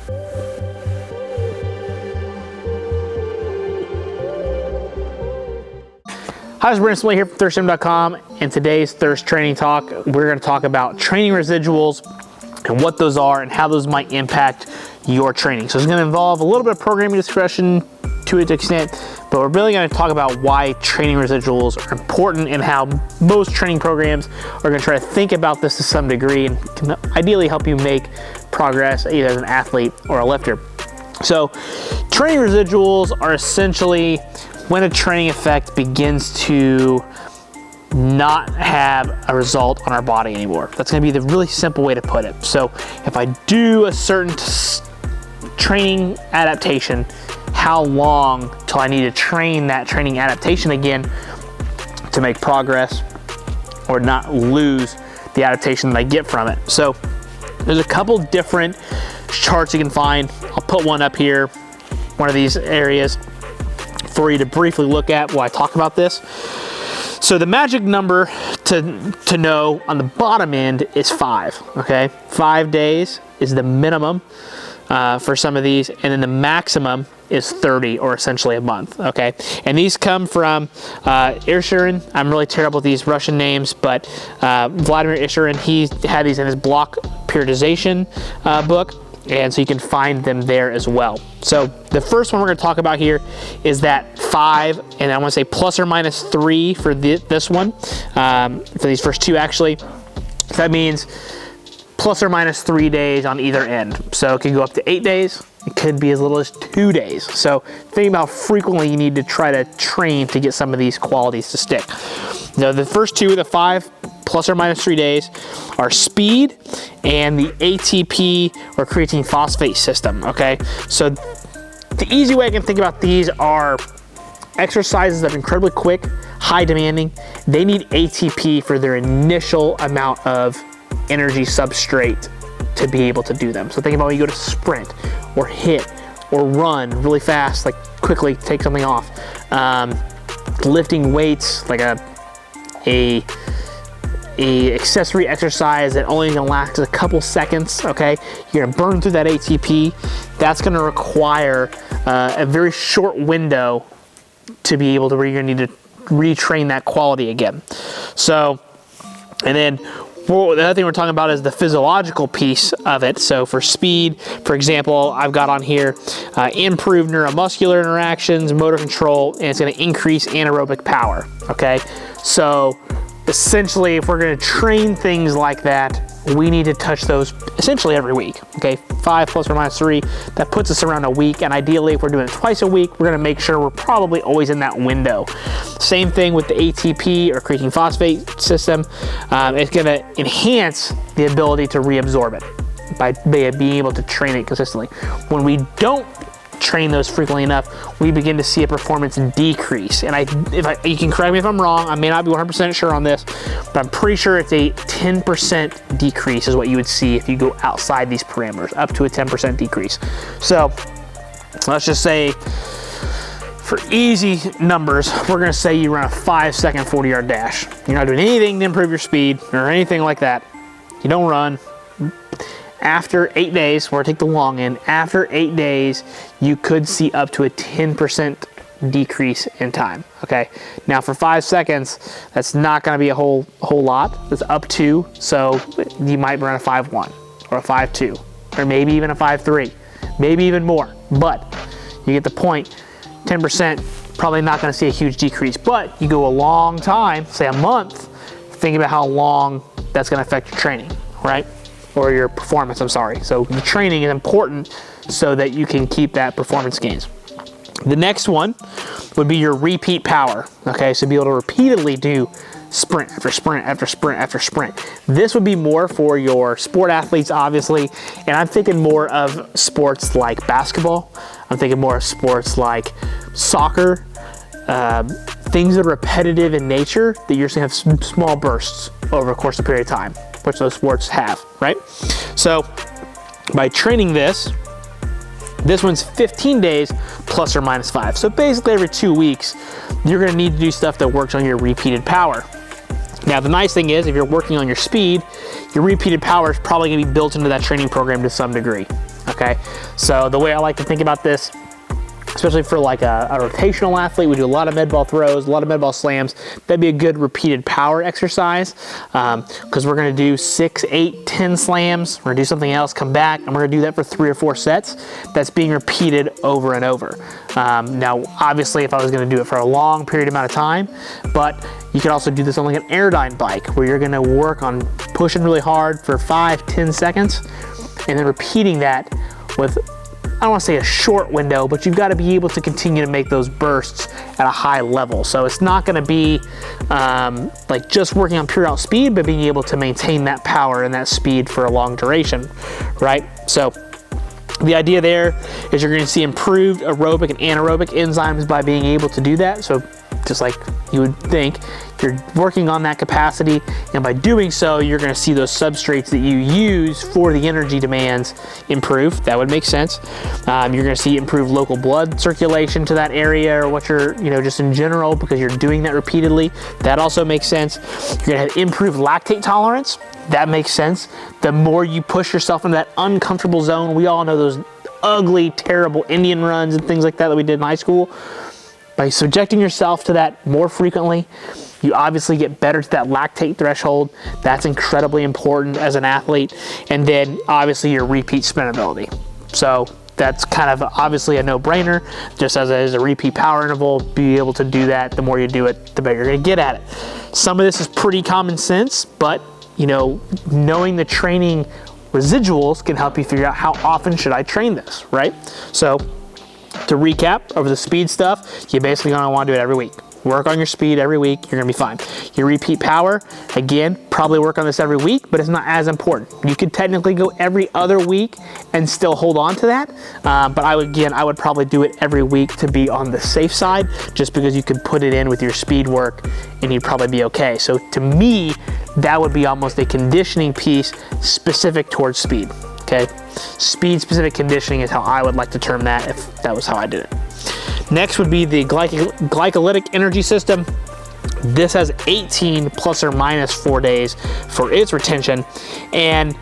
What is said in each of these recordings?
Hi, it's Brandon Smalley here from thirstgym.com. In today's Thirst Training Talk, we're going to talk about training residuals and what those are and how those might impact your training. So it's going to involve a little bit of programming discretion to an extent, but we're really going to talk about why training residuals are important and how most training programs are going to try to think about this to some degree and can ideally help you make progress either as an athlete or a lifter. So training residuals are essentially when a training effect begins to not have a result on our body anymore. That's gonna be the really simple way to put it. So if I do a certain training adaptation, how long till I need to train that training adaptation again to make progress or not lose the adaptation that I get from it? So there's a couple different charts you can find. I'll put one up here, one of these areas, for you to briefly look at while I talk about this. So the magic number to know on the bottom end is 5, okay? 5 days is the minimum for some of these, and then the maximum is 30, or essentially a month, okay? And these come from Ishurin. I'm really terrible with these Russian names, but Vladimir Ishurin, he had these in his block periodization book, and so you can find them there as well. So the first one we're going to talk about here is that 5, and I want to say plus or minus 3 for this one, for these first two actually. That means plus or minus 3 days on either end. So it can go up to 8 days. It could be as little as 2 days. So think about how frequently you need to try to train to get some of these qualities to stick. Now the first two, the 5 plus or minus 3 days, are speed and the ATP or creatine phosphate system, okay? So the easy way I can think about these are exercises that are incredibly quick, high demanding. They need ATP for their initial amount of energy substrate to be able to do them. So think about when you go to sprint or hit or run really fast, like quickly take something off. Lifting weights, like a accessory exercise that only gonna last a couple seconds, okay? You're gonna burn through that ATP. That's gonna require a very short window to be able to, where you're gonna need to retrain that quality again. So, and then the other thing we're talking about is the physiological piece of it. So for speed, for example, I've got on here improved neuromuscular interactions, motor control, and it's going to increase anaerobic power, okay? So essentially, if we're going to train things like that, we need to touch those essentially every week, okay? 5 plus or minus 3, that puts us around a week, and ideally if we're doing it twice a week, we're gonna make sure we're probably always in that window. Same thing with the ATP or creatine phosphate system. It's gonna enhance the ability to reabsorb it by being able to train it consistently. When we don't train those frequently enough, we begin to see a performance decrease. And you can correct me if I'm wrong, I may not be 100% sure on this, but I'm pretty sure it's a 10% decrease is what you would see if you go outside these parameters, up to a 10% decrease. So let's just say, for easy numbers, we're gonna say you run a 5-second 40-yard dash. You're not doing anything to improve your speed or anything like that. You don't run. After 8 days, or take the long end, after 8 days, you could see up to a 10% decrease in time, okay? Now for 5 seconds, that's not gonna be a whole lot. It's up to, so you might run a 5.1 or a 5.2, or maybe even a 5.3, maybe even more, but you get the point. 10%, probably not gonna see a huge decrease, but you go a long time, say a month, think about how long that's gonna affect your training, right? Or your performance, I'm sorry. So the training is important so that you can keep that performance gains. The next one would be your repeat power, okay? So be able to repeatedly do sprint after sprint after sprint after sprint. This would be more for your sport athletes, obviously, and I'm thinking more of sports like basketball. I'm thinking more of sports like soccer, things that are repetitive in nature that you're just gonna have some small bursts over a course of a period of time, which those sports have, right? So by training this one's 15 days plus or minus 5. So basically every 2 weeks, you're gonna need to do stuff that works on your repeated power. Now the nice thing is, if you're working on your speed, your repeated power is probably gonna be built into that training program to some degree, okay? So the way I like to think about this, especially for like a rotational athlete, we do a lot of med ball throws, a lot of med ball slams. That'd be a good repeated power exercise because we're gonna do 6, 8, 10 slams. We're gonna do something else, come back, and we're gonna do that for 3 or 4 sets. That's being repeated over and over. Now, obviously, if I was gonna do it for a long period amount of time, but you could also do this on like an Airdyne bike where you're gonna work on pushing really hard for 5, 10 seconds and then repeating that with, I don't want to say a short window, but you've got to be able to continue to make those bursts at a high level. So it's not going to be like just working on pure out speed, but being able to maintain that power and that speed for a long duration, right? So the idea there is you're going to see improved aerobic and anaerobic enzymes by being able to do that. So just like you would think, you're working on that capacity, and by doing so, you're going to see those substrates that you use for the energy demands improve. That would make sense. You're going to see improved local blood circulation to that area, or what you're, just in general, because you're doing that repeatedly. That also makes sense. You're going to have improved lactate tolerance. That makes sense. The more you push yourself into that uncomfortable zone, we all know those ugly, terrible Indian runs and things like that we did in high school. By subjecting yourself to that more frequently, you obviously get better to that lactate threshold. That's incredibly important as an athlete. And then obviously your repeat sprint ability. So that's kind of obviously a no-brainer. Just as a repeat power interval, be able to do that. The more you do it, the better you're gonna get at it. Some of this is pretty common sense, but knowing the training residuals can help you figure out how often should I train this, right? So to recap over the speed stuff, you basically gonna wanna do it every week. Work on your speed every week, you're gonna be fine. Your repeat power, again, probably work on this every week, but it's not as important. You could technically go every other week and still hold on to that, but I would probably do it every week to be on the safe side, just because you could put it in with your speed work and you'd probably be okay. So to me, that would be almost a conditioning piece specific towards speed, okay? Speed specific conditioning is how I would like to term that if that was how I did it. Next would be the glycolytic energy system. This has 18 plus or minus 4 days for its retention. And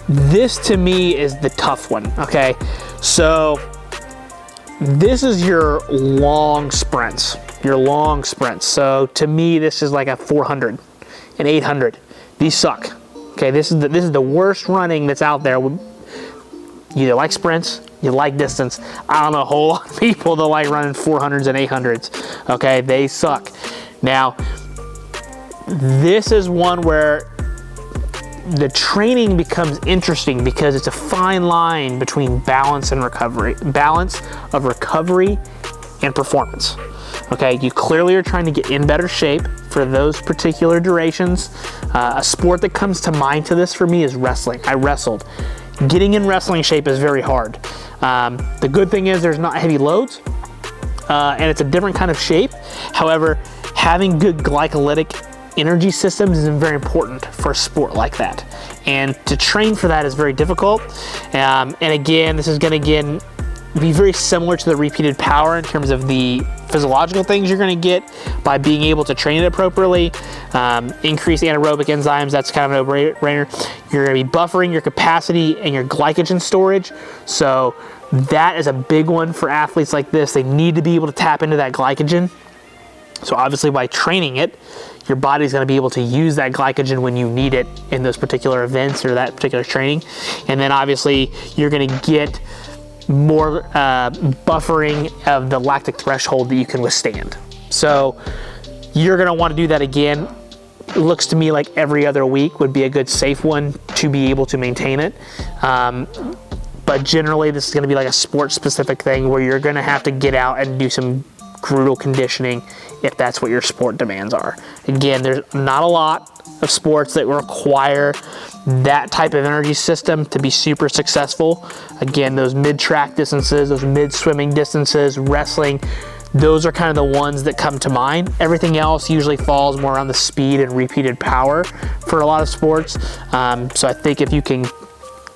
this to me is the tough one, okay? So this is your long sprints, So to me, this is like a 400, an 800. These suck, okay? This is the worst running that's out there. You either like sprints, you like distance. I don't know a whole lot of people that like running 400s and 800s, okay? They suck. Now, this is one where the training becomes interesting because it's a fine line between balance of recovery and performance. Okay, you clearly are trying to get in better shape for those particular durations. A sport that comes to mind to this for me is wrestling. I wrestled. Getting in wrestling shape is very hard. The good thing is there's not heavy loads, and it's a different kind of shape. However, having good glycolytic energy systems is very important for a sport like that. And to train for that is very difficult. And again, this is gonna be very similar to the repeated power in terms of the physiological things you're gonna get by being able to train it appropriately. Increase anaerobic enzymes, that's kind of a no-brainer. You're gonna be buffering your capacity and your glycogen storage. So that is a big one for athletes like this. They need to be able to tap into that glycogen. So obviously by training it, your body's gonna be able to use that glycogen when you need it in those particular events or that particular training. And then obviously you're gonna get more buffering of the lactic threshold that you can withstand. So you're gonna wanna do that again. It looks to me like every other week would be a good safe one to be able to maintain it. But generally this is gonna be like a sport specific thing where you're gonna have to get out and do some brutal conditioning if that's what your sport demands are. Again, there's not a lot of sports that require that type of energy system to be super successful. Again, those mid-track distances, those mid-swimming distances, wrestling, those are kind of the ones that come to mind. Everything else usually falls more around the speed and repeated power for a lot of sports. So I think if you can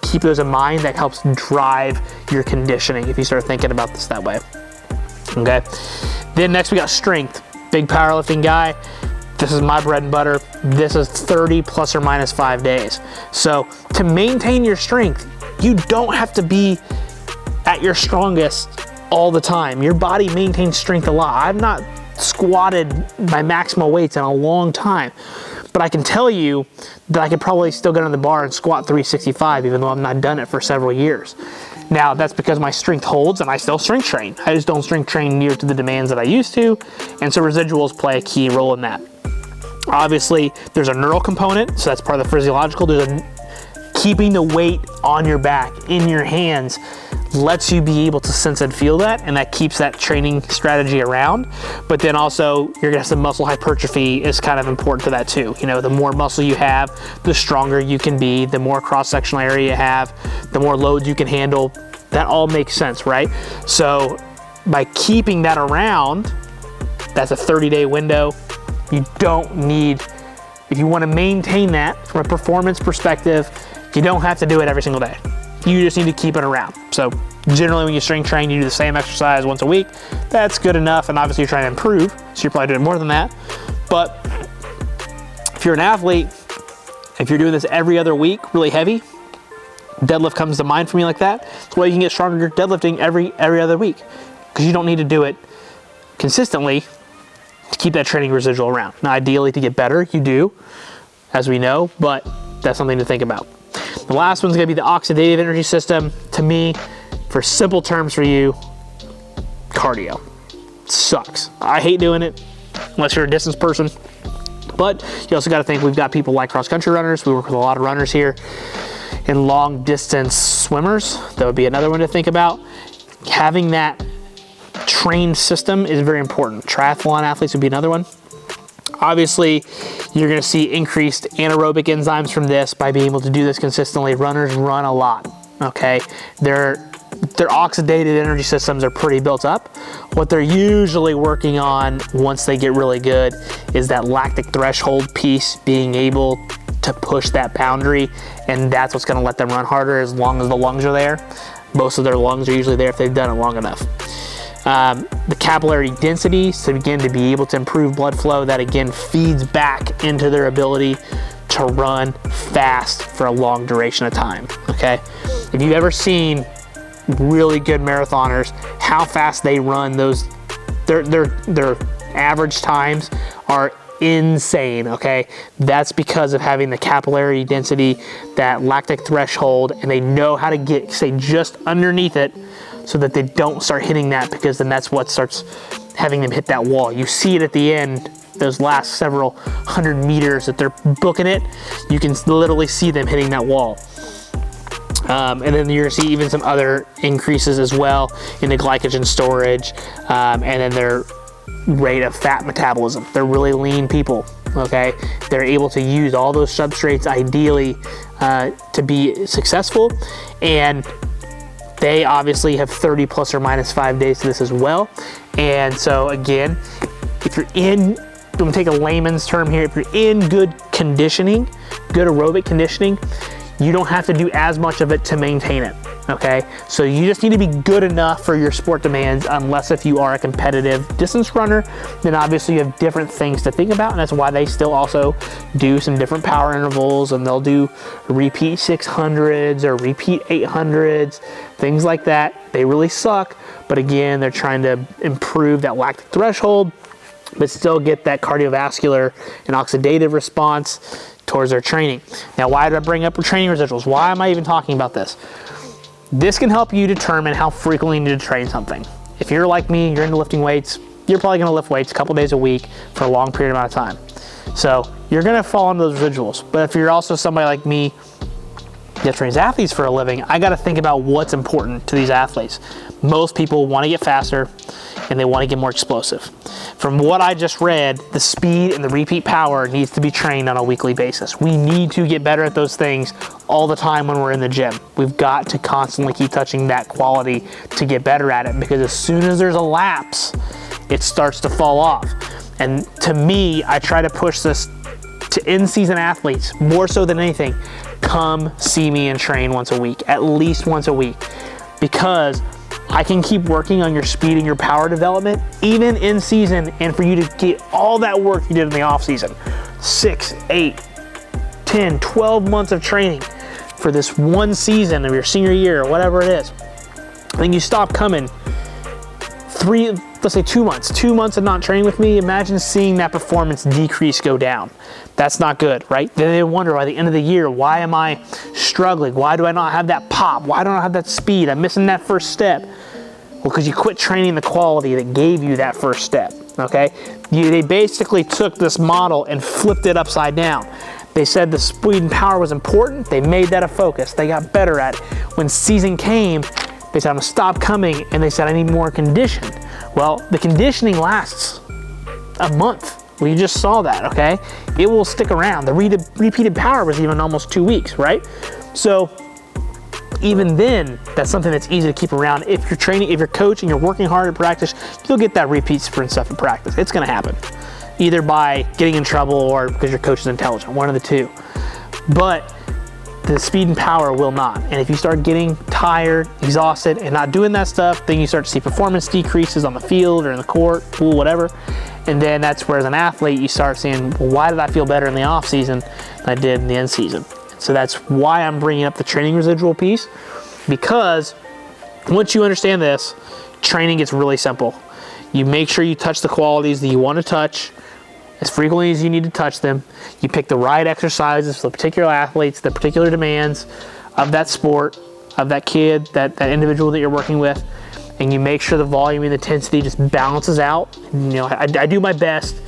keep those in mind, that helps drive your conditioning if you start thinking about this that way. Okay. Then next we got strength. Big powerlifting guy. This is my bread and butter. This is 30 plus or minus 5 days. So to maintain your strength, you don't have to be at your strongest all the time. Your body maintains strength a lot. I've not squatted my maximal weights in a long time, but I can tell you that I could probably still get on the bar and squat 365, even though I've not done it for several years. Now, that's because my strength holds and I still strength train. I just don't strength train near to the demands that I used to, and so residuals play a key role in that. Obviously, there's a neural component, so that's part of the physiological. There's keeping the weight on your back, in your hands, lets you be able to sense and feel that, and that keeps that training strategy around. But then also, you're gonna have some muscle hypertrophy is kind of important to that too. You know, the more muscle you have, the stronger you can be, the more cross-sectional area you have, the more loads you can handle. That all makes sense, right? So by keeping that around, that's a 30-day window. You don't need, if you want to maintain that from a performance perspective, you don't have to do it every single day. You just need to keep it around. So generally when you strength train, you do the same exercise once a week. That's good enough, and obviously you're trying to improve, so you're probably doing more than that. But if you're an athlete, if you're doing this every other week, really heavy, deadlift comes to mind for me like that. It's why you can get stronger deadlifting every other week, because you don't need to do it consistently to keep that training residual around. Now, ideally to get better, you do, as we know, but that's something to think about. The last one's gonna be the oxidative energy system. To me, for simple terms for you, cardio. Sucks. I hate doing it, unless you're a distance person. But you also gotta think we've got people like cross-country runners. We work with a lot of runners here. And long distance swimmers, that would be another one to think about. Having that trained system is very important. Triathlon athletes would be another one. Obviously, you're gonna see increased anaerobic enzymes from this by being able to do this consistently. Runners run a lot, okay? Their oxidative energy systems are pretty built up. What they're usually working on once they get really good is that lactic threshold piece, being able to push that boundary, and that's what's gonna let them run harder as long as the lungs are there. Most of their lungs are usually there if they've done it long enough. The capillary density, so again, to be able to improve blood flow, that again feeds back into their ability to run fast for a long duration of time, okay? If you've ever seen really good marathoners, how fast they run, their average times are insane, okay? That's because of having the capillary density, that lactic threshold, and they know how to get, say, just underneath it so that they don't start hitting that, because then that's what starts having them hit that wall. You see it at the end, those last several 100 meters that they're booking it, you can literally see them hitting that wall. And then you're gonna see even some other increases as well in the glycogen storage, and then their rate of fat metabolism. They're really lean people, okay? They're able to use all those substrates ideally to be successful, and they obviously have 30 plus or minus 5 days to this as well. And so again, if you're in, I'm gonna take a layman's term here, if you're in good conditioning, good aerobic conditioning, you don't have to do as much of it to maintain it, okay? So you just need to be good enough for your sport demands, unless if you are a competitive distance runner, then obviously you have different things to think about, and that's why they still also do some different power intervals, and they'll do repeat 600s or repeat 800s, things like that. They really suck, but again, they're trying to improve that lactic threshold, but still get that cardiovascular and oxidative response towards their training. Now, why did I bring up training residuals? Why am I even talking about this? This can help you determine how frequently you need to train something. If you're like me, you're into lifting weights, you're probably gonna lift weights a couple days a week for a long period amount of time. So you're gonna fall into those residuals. But if you're also somebody like me that trains athletes for a living, I gotta think about what's important to these athletes. Most people wanna get faster and they wanna get more explosive. From what I just read, the speed and the repeat power needs to be trained on a weekly basis. We need to get better at those things all the time when we're in the gym. We've got to constantly keep touching that quality to get better at it, because as soon as there's a lapse, it starts to fall off. And to me, I try to push this to in-season athletes more so than anything. Come see me and train once a week, at least once a week, because I can keep working on your speed and your power development, even in season, and for you to get all that work you did in the off season. 6, 8, 10, 12 months of training for this one season of your senior year, or whatever it is. Then you stop coming, let's say 2 months. 2 months of not training with me, imagine seeing that performance decrease, go down. That's not good, right? Then they wonder by the end of the year, why am I struggling? Why do I not have that pop? Why don't I have that speed? I'm missing that first step. Well, because you quit training the quality that gave you that first step, okay? They basically took this model and flipped it upside down. They said the speed and power was important. They made that a focus. They got better at it. When season came, they said, I'm gonna stop coming, and they said, I need more condition. Well, the conditioning lasts a month. We just saw that, okay? It will stick around. The repeated power was even almost 2 weeks, right? So even then, that's something that's easy to keep around. If you're training, if you're coaching, you're working hard at practice, you'll get that repeat sprint stuff in practice. It's gonna happen. Either by getting in trouble or because your coach is intelligent, one of the two. But the speed and power will not. And if you start getting tired, exhausted, and not doing that stuff, then you start to see performance decreases on the field or in the court, pool, whatever. And then that's where as an athlete, you start seeing, well, why did I feel better in the off season than I did in the end season? So that's why I'm bringing up the training residual piece, because once you understand this, training gets really simple. You make sure you touch the qualities that you want to touch as frequently as you need to touch them. You pick the right exercises for the particular athletes, the particular demands of that sport, of that kid, that individual that you're working with, and you make sure the volume and intensity just balances out. And, you know, I do my best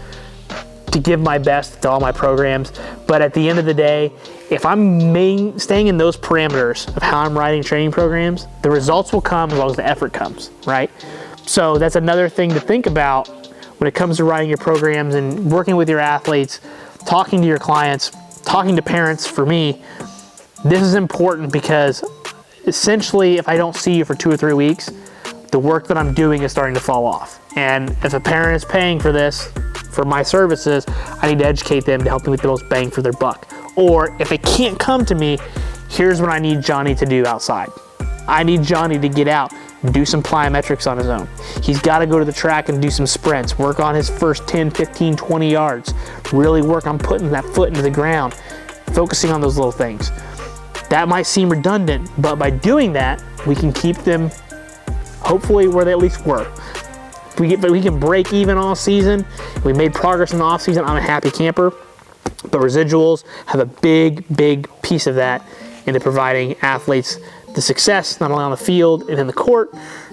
to give my best to all my programs, but at the end of the day, if I'm staying in those parameters of how I'm writing training programs, the results will come as long as the effort comes, right? So that's another thing to think about when it comes to writing your programs and working with your athletes, talking to your clients, talking to parents. For me, this is important because essentially if I don't see you for 2 or 3 weeks, the work that I'm doing is starting to fall off. And if a parent is paying for this, for my services, I need to educate them to help them with the most bang for their buck. Or if they can't come to me, here's what I need Johnny to do outside. I need Johnny to get out, do some plyometrics on his own. He's got to go to the track and do some sprints, work on his first 10, 15, 20 yards, really work on putting that foot into the ground, focusing on those little things. That might seem redundant, but by doing that, we can keep them hopefully where they at least were. If we can break even all season, we made progress in the off season, I'm a happy camper. But residuals have a big, big piece of that into providing athletes the success, not only on the field and in the court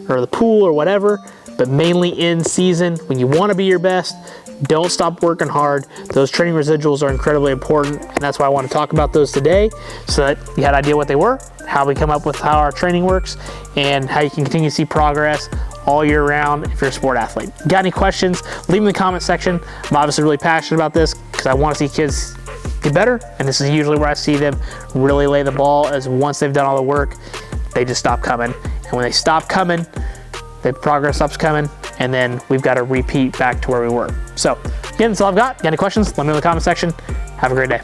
or the pool or whatever, but mainly in season. When you want to be your best, don't stop working hard. Those training residuals are incredibly important, and that's why I want to talk about those today, so that you had an idea what they were, how we come up with how our training works, and how you can continue to see progress all year round if you're a sport athlete. Got any questions? Leave them in the comment section. I'm obviously really passionate about this because I want to see kids get better, and this is usually where I see them really lay the ball, as once they've done all the work, they just stop coming. And when they stop coming, the progress stops coming, and then we've got to repeat back to where we were. So again, that's all I've got. Got any questions? Let me know in the comment section. Have a great day.